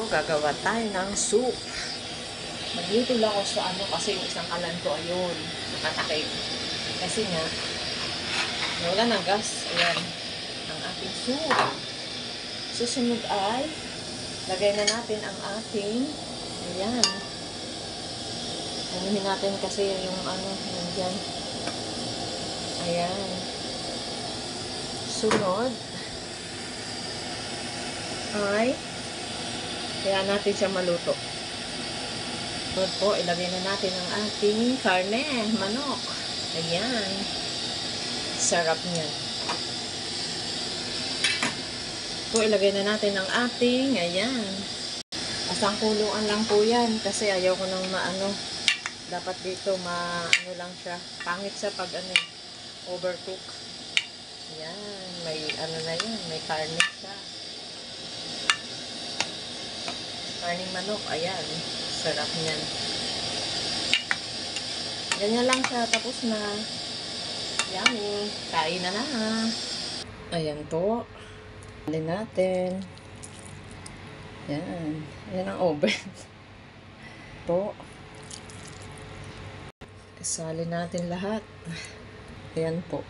So, gagawa tayo ng soup. Magluto lang ako sa kasi yung isang kalan ko, ayun, nakatakip. Kasi nga, wala ng gas. Ayan, ang ating soup. Susunod ay, lagay na natin ang ating, ayan. Anuhin natin kasi yung yung dyan. Ayan. Sunod, ay, kaya natin siya maluto. Sunod po, ilagay na natin ang ating karne, manok. Ayan. Sarap niyan. Po, ilagay na natin ang ating, ayan. Asang kuluan lang po yan. Kasi ayaw ko nang dapat dito lang siya. Pangit siya pag overcook. Ayan. May na yan. May karne siya. Karning manok. Ayan. Sarap niyan. Ganyan lang siya. Tapos na. Yummy. Kain na na. Ayan po. Alin natin. Yan. Yan ang oven. Po. Kasalin natin lahat. Ayan po.